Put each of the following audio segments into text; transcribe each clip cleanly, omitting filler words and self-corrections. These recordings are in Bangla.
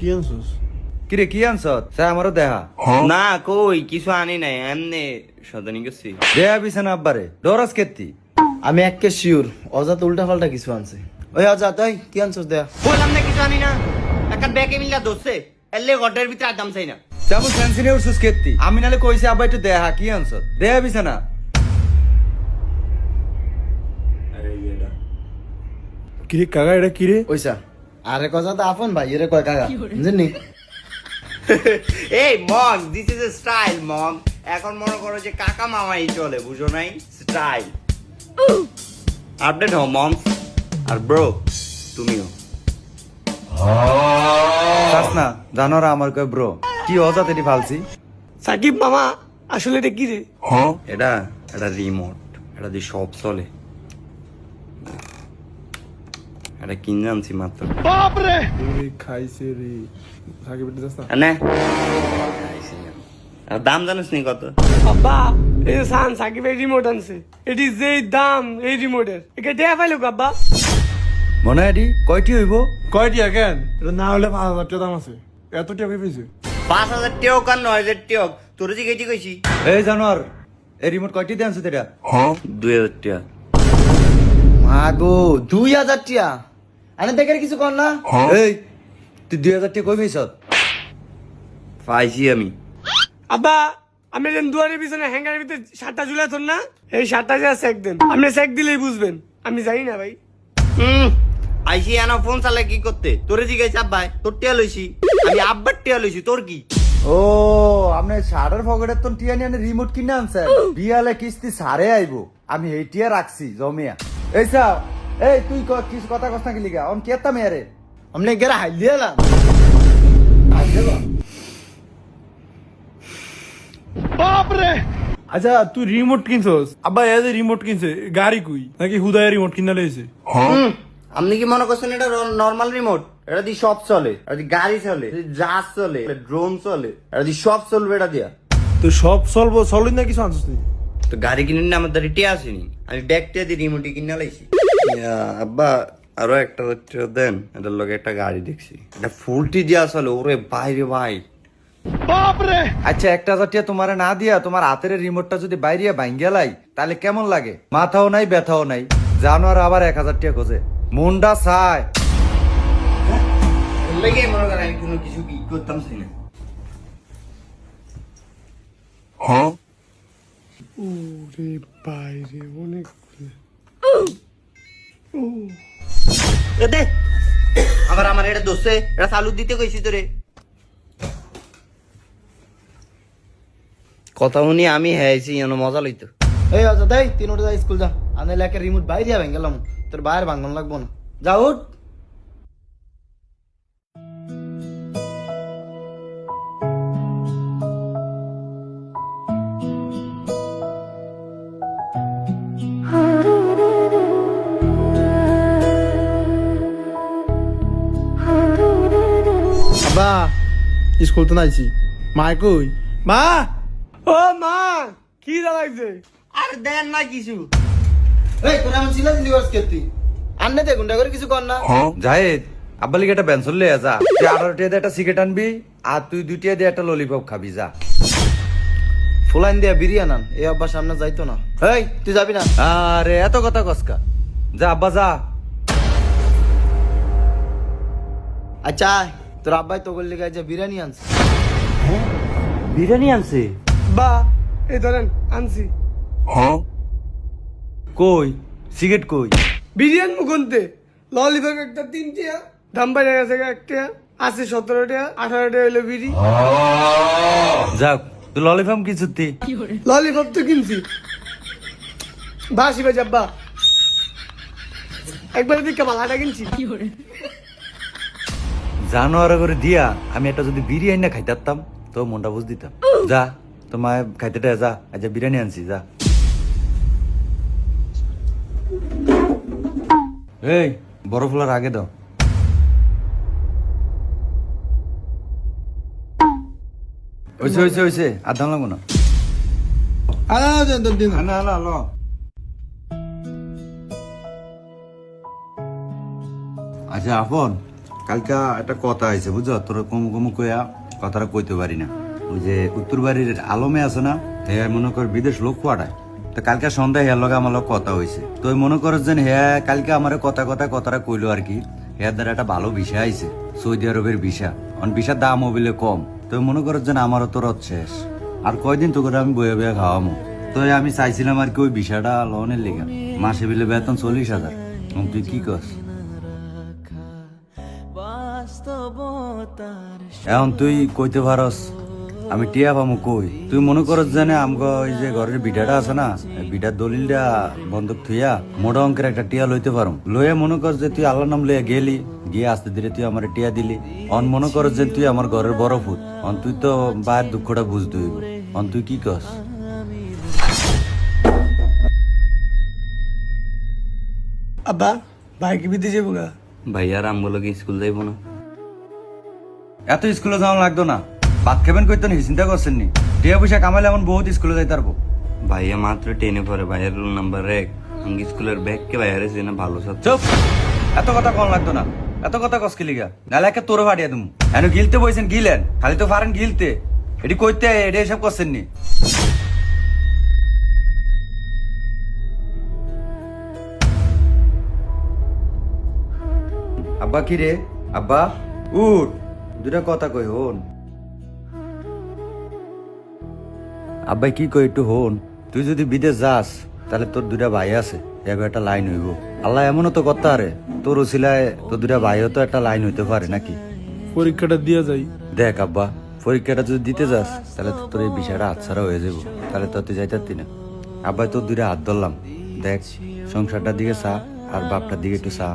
কি আনছস? কিরে কি আনছ স্যার আমারও দেহা না কই কিছু আনি নাই এমনি সদানি গেছি। দেয়া বিছানা আব্বারে ডরাস কেতি আমি একে শিওর অজাত উল্টা পাল্টা কিছু আনছে। ওই অজাত ওই কি আনছস দেয়া? বললাম না কিছু আনি না, একটা ব্যাগে মিলা দোষে এলে ঘরের ভিতরে আদাম চাই না। তেমন ফ্যান্সি উঠছিস কেতি আমি নালে কইছি আব্বা একটু দেহা কি আনছ দেয়া বিছানা কিরে কাকা এটা কিরে? ওইসা আরে অজাত আপন ভাই এরে কয় কাকা বুঝলি? এই মম দিস ইজ এ স্টাইল মম, এখন মনে করো যে কাকা মামাই চলে, বুঝো নাই? স্টাইল আপডেট হও মম। আর ব্রো তুমিও চাস না জানোরা আমার কয় ব্রো কি অজাত এটি ফালছি সাকিব মামা আসলে এটা কি রে? এটা এটা রিমোট, এটা দিয়ে সব চলে। এটা কিনে আনছি মাত্র। ওরে খাইছে রে। সাকিব এটা যাস না? নে আর দাম জানিস নি কত? আব্বা এই যে সান সাকিব এই রিমোট আনছে, এটি যে দাম এই রিমোটের একে দেয়া পাইলো আব্বা। মনে হয় এটি কয়টি হইব কয়টি কেন? এটা না হলে 5,000 টাকা দাম আছে। এত টাকা পেয়েছে? 5,000 টিয়ক আর 9,000 টিয়ক তোর যে কেজি কইছি। এই জানোয়ার এই রিমোট কয়টি দিয়ে আনছো এটা 2,000 টিয়া। মাগো 2,000 টিয়া আনে দেখে কিছু কর না। এই তুই 2,000 টাকা কই পেয়েছ পাইছি আমি। আব্বা আমি যেন দুয়ারের পিছনে হ্যাঙ্গারের ভিতরে শার্টটা ঝুলে তোর না, এই শার্টটা যা সেক দেন, আপনি সেক দিলেই বুঝবেন। আমি জানি না ভাই। আইসি এনা ফোন চালা কি করতে? তোরে জিজ্ঞাসা আব্বাই তোর টিয়া লইছি, আমি আব্বার টিয়া লইছি, তোর কি? ও আপনি শার্টের পকেটের তো টিয়া নিয়ে রিমোট কিনে আনছেন বিয়ালে কিস্তি সারে আইবো আমি এই টিয়া রাখছি জমিয়া এই সা এই তুই কিছু কথা কস না কি লিগা অন কেতা মেরে আমনে গেরা হাইল দিলাম। আচ্ছা তুই রিমোট কিনছস? আব্বা এ যে রিমোট কিনছে গাড়ি কই নাকি হুদায় রিমোট কিনা লইছে? আপনি কি মনে করছেন এটা নর্মাল রিমোট? এটা দিয়ে সব চলে, এটা দিয়ে গাড়ি চলে, জাহাজ চলে, ড্রোন চলে, এটা দিয়ে সব চলবে এটা দিয়া। তো সব চলবি না কিছু আনছস নি? তো গাড়ি কিনে নিয়ে আমার দ্বারা টিয়া আসেনি, আমি ব্যাগ টিয়া দিয়ে রিমোটই কিনে লাইছি। আব্বা আরো একটা টিয়া দেন, এটার লগে একটা গাড়ি দেখছি, এটা ফুলটি দিয়া আসলে ওরে বাইরে ভাই। আচ্ছা 1,000 টাকা তোমার না দিয়া তোমার হাতের রিমোটটা যদি বাইরে ভাঙ্গেলাই তাহলে কেমন লাগে? মাথাও নাই ব্যথাও নাই জানোয়ার আবার 1,000 টাকা খোঁজে মনটা চায় লেগে মনে করেন আমি কোনো কিছু কি করতাম চাই না। ওরে বাইরে অনেক এ দে আবার আমার এটা দোষে এটা চালু দিতে কইছি তোরে। কথা শুনি আমি হ্যাঁছি এনে মজা লইতো। এই অজাত এই 3টা যা স্কুল যা আনে লেকে রিমোট বাইরে যাবেন গেলাম তোর বাইরে ভাঙন লাগবো না যা উঠ। আব্বা স্কুল তো নাইছি মা কই? মা ও মা কি দাঁড়াইছে? আর দেন না কিছু। এই তোরা আমি ছিল দিলিভার্স কেতি আন্নে দে গুন্ডা করে কিছু কর না। জাহেদ আব্বা লিগে একটা পেন্সিল লয়ে যা তুই 18 টাকা দিয়ে একটা সিগারেট আনবি আর তুই 2 টাকা দিয়ে একটা ললিপপ খাবি যা ফুলাইন দিয়া বিরিয়ান আন এই আব্বার সামনে যাইতো না। এই তুই যাবি না? আরে এত কথা কসকা যা আব্বা যা আচ্ছা তোর আব্বাই তো বললি যে বিরিয়ানি আনছে। বিরিয়ানি আনছে? বা এই ধরেন আনছি। কই সিগারেট কই বিরিয়ানি মুখন্তে ললিপপ একটা 3 টিয়া, ধাম্বাই গেছে একটা আছে 17 টাকা, 18 টাকা হইলো বিড়ি। যাক তুই ললিপপ কি চুতি ললিপপ তো কিনছি বাসি বাজে আব্বা একবার দিকে মালাটা কিনছি। জানোয়ার করে দিয়া আমি একটা যদি বিরিয়ানি না খাইতাম তো মনটা বুঝ দিতাম যা তোমায় খাইতে যা আচ্ছা বিরিয়ানি আনছি যা এই বড় ফুলার আগে দাও হইছে আর দাম লাগবো না আচ্ছা আপন কালকা একটা কথা হয়েছে বুঝছো, তোর কম কম কইয়া কথাটা কইতে পারি না। ওই যে উত্তর বাড়ির আলমে আছে না, হ্যাঁ মনে কর বিদেশ লোক পাঠায়। তো কালকে সন্ধ্যায় হেয়ার লগে আমার লগে কথা হয়েছে। তো মনে করো যে হ্যাঁ কালকে আমার কথাটা কইলো আর কি। হ্যাঁ দ্বারা একটা ভালো ভিসা আইছে, সৌদি আরবের ভিসা। ভিসার দাম হবিলে কম। তো মনে করো যে আমারও তো রথ শেষ, আর কয়দিন তো করে আমি বয়ে বয়ে খাওয়ামো। তো আমি চাইছিলাম আর কি ওই ভিসাটা লোনের লেগে। মাসে বিলে বেতন 40,000। তুই কি করস? এখন তুই কইতে পারস আমি টিয়া পামু কই? তুই মনে করস জানে আমগো ওই যে ঘরের বিটাটা আছে না, বিটার দলিলটা বন্ধক থুইয়া মোটা অঙ্কের একটা টিয়া লইতে পারুম। লইয়া মনে কর যে তুই আল্লাহর নাম লইয়া গেলি, গিয়ে আস্তে ধীরে তুই আমার টিয়া দিলি। অন মনে কর যে তুই আমার ঘরের বড় ফুট। অন তুই তো বাইরের দুঃখটা বুঝতে হইব। অন তুই কি কস? আব্বা ভাই কি বিদেশে যাবো গা? ভাইয়ার আমগুলো কি স্কুল যাইবো না? এত স্কুলে যাওয়া লাগতো না। ভাত খাবেন কইতো নি, চিন্তা করছেন নি? টিয়া পয়সা কামাইলে এমন বহুত স্কুলে যাইতে পারবো। ভাইয়া মাত্র 10-এ পড়ে, ভাইয়ার রোল নাম্বার 1। আমি স্কুলের ব্যাগকে ভাইয়ার না ভালো ছাত্র। চুপ! এত কথা কম লাগতো না। এত কথা কসকে লিগা? নাহলে একে তোরে ফাটিয়া তুমি। এন গিলতে বইছেন গিলেন, খালি তো পারেন গিলতে। এটি কইতে এটি এসব করছেন নি? আব্বা কি রে? আব্বা উঠ, দুটা কথা কই হন। আব্বাই কি কই একটু হন। তুই যদি বিদেশ যাস তাহলে তোর দুটা ভাই আছে, একটা লাইন হইব। আল্লাহ এমনও তো করতে পারে তোর ওসিলায় তোর দুটা ভাইও তো একটা লাইন হইতে পারে নাকি? পরীক্ষাটা দিয়ে যাই। দেখ আব্বা, পরীক্ষাটা যদি দিতে যাস তাহলে তোর এই বিষয়টা হাতছাড়া হয়ে যাবো। তাহলে তো তুই যাইতারতি না। আব্বাই তোর দুটা হাত ধরলাম, দেখ সংসারটার দিকে চা আর বাপটার দিকে একটু চা।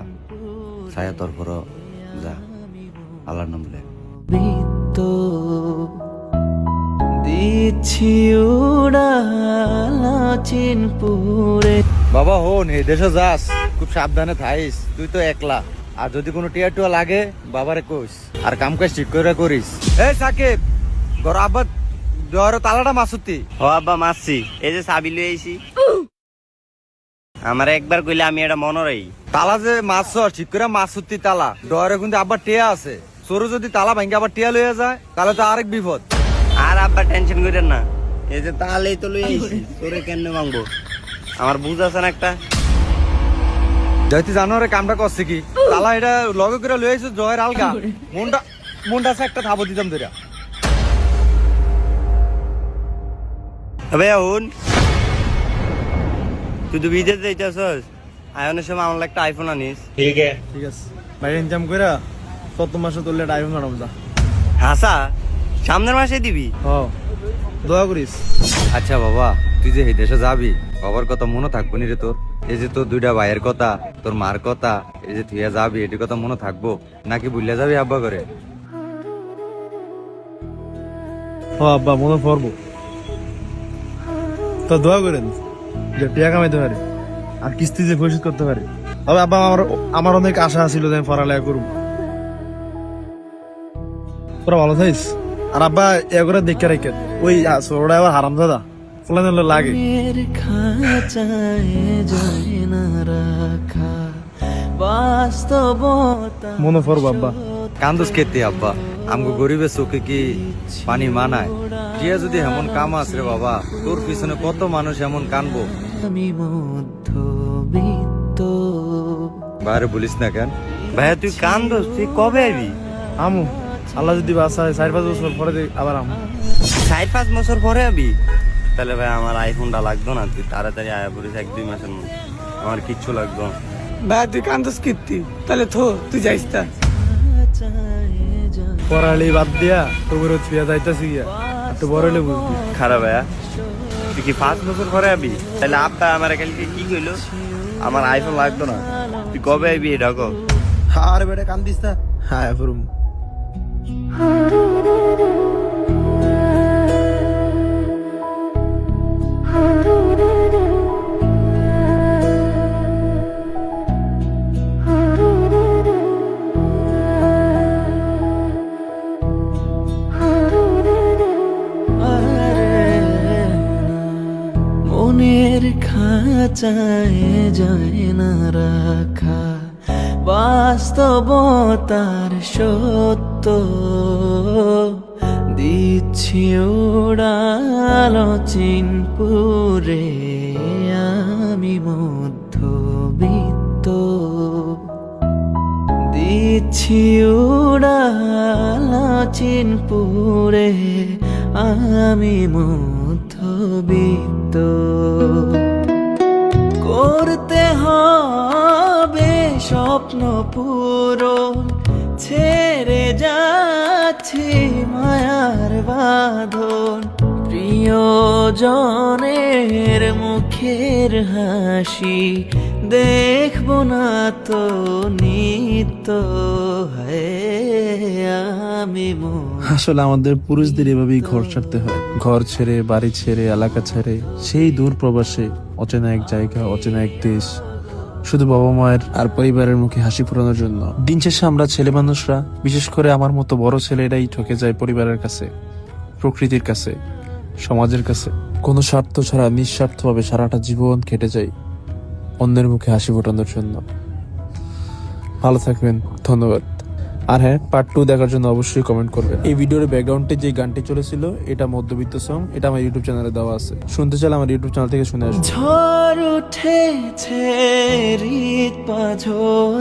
ছায়া তোর পর যা, আল্লাহর নাম লে। বাবা হন, এই দেশে যাস খুব সাবধানে থাইস। তুই তো একলা, আর যদি কোনো টিয়া টুয়া লাগে বাবারে কইস, আর কাম কাজ ঠিক করে করিস। এই সাকিব, ঘর আব্বা ডর তালাটা মাসুতি। হ আব্বা মারছি, এই যে চাবি লই আইছি। আমার একবার কইলে আমি এটা মনে রাই। তালা যে মাছ ঠিক করে মাসুতি তালা ডরে কিন্তু আব্বা টিয়া আছে। সরু যদি তালা ভাঙ্গে আবার টিয়া লইয়া যায় তাহলে তো আরেক বিপদ। আর আব্বা টেনশন করেন না, এই যে তাহলেই তো লই আইছি, তোরে কেমনে ভাঙবো? আমার বুঝ আছে না একটা। যাইতে জানোয়ারে কামটা করছে কি? তালা এটা লগে করে লই আইছো জয়ের আলগা। মনটা আছে একটা থাবো দিতাম তোরা। ভাইয়া হুন, তুই তো বিদেশ যাইতেছস, আয়নের সময় আমার একটা আইফোন আনিস। ঠিক আছে ভাই, ইনকাম কইরা 7 মাসে তুললে একটা আইফোন আনব যা। হাসা সামনের মাসে দিবি? হ, দোয়া করিস। আচ্ছা বাবা, তুই যে এই দেশে যাবি বাবার কথা মনে থাকবো নি রে তোর? এই যে তোর দুইটা ভাইয়ের কথা, তোর মার কথা, এই যে তুই যাবি এটির কথা মনে থাকবো নাকি ভুলে যাবি আব্বা করে? হ আব্বা, মনে পড়বো। তো দোয়া করেন যে টিয়া কামাইতে পারে আর কিস্তি যে পরিশোধ করতে পারে। তবে আব্বা আমার অনেক আশা ছিল যে আমি পড়ালেখা করব। তোরা ভালো থাকিস। আর আব্বা এগুলো দেখে রেখে ওই ছোটটা আবার হারাম দাদা ফুলান লাগে। মনে পড়বো আব্বা। কান্দুস খেতে আব্বা, আমগো গরিবের চোখে কি পানি মানায়? টিয়া যদি এমন কাম আছে রে বাবা, তোর পিছনে কত মানুষ এমন কানবো। বাইরে বলিস না কেন? ভাইয়া তুই কান্দোস, তুই কবে আইবি? আমু আল্লাহ যদি বাঁচায় 4-5 বছর পরে আবার আমু। 4-5 বছর পরে আবি? তাহলে ভাই আমার আইফোনটা লাগতো না, তুই তাড়াতাড়ি আয়া পড়িস 1-2 মাসের মধ্যে। আমার কিচ্ছু লাগতো না। ভাই তুই কান্দস কীর্তি, তাহলে তুই যাইস তা। পড়ালি বাদ দিয়া তোর ফিয়া যাইতাছি গিয়া, একটু বড় হলে বুঝবি। খারাপ ভাইয়া, তুই কি 5 বছর পরে আবি? তাহলে আব্বা আমার কালকে কি কইলো আমার আইফোন লাগতো না, তুই কবে আইবি এটা কও। আর বেটা কান্দিস না। হ্যাঁ ফুরুম। মনের খাঁচায় যায় না রাখা বাস্তবতার সত্য দিচ্ছি উড়াল চিনপুরে আমি মধ্যবিত্ত দিচ্ছি উড়াল চিনপুরে আমি মধ্যবিত্ত করতে হবে স্বপ্ন পূরণ ছেড়ে যাচ্ছি মায়ার বাঁধন প্রিয়জনের মুখের হাসি দেখব না তো নিত্য আমি আসলে আমাদের পুরুষদের এভাবেই ঘর ছাড়তে হয়, ঘর ছেড়ে, বাড়ি ছেড়ে, এলাকা ছেড়ে, সেই দূর প্রবাসে, অচেনা এক জায়গা, অচেনা এক দেশ, শুধু বাবা মায়ের আর পরিবারের মুখে হাসি ফোটানোর জন্য। দিন শেষে আমরা ছেলে মানুষরা, বিশেষ করে আমার মতো বড় ছেলেরাই ঠকে যায় পরিবারের কাছে, প্রকৃতির কাছে, সমাজের কাছে। কোনো স্বার্থ ছাড়া নিঃস্বার্থভাবে সারাটা জীবন কেটে যায় অন্যের মুখে হাসি ফোটানোর জন্য। ভালো থাকবেন, ধন্যবাদ। আর হ্যাঁ, পার্ট 2 দেখার জন্য অবশ্যই কমেন্ট করবেন। এই ভিডিওর ব্যাকগ্রাউন্ডে যে গানটি চলেছিল এটা মধ্যবিত্ত সং, এটা আমার ইউটিউব চ্যানেলে দেওয়া আছে, শুনতে চাইলে আমার ইউটিউব চ্যানেল থেকে শুনে আসুন। ঝড় উঠেছে হৃদ পাঁজর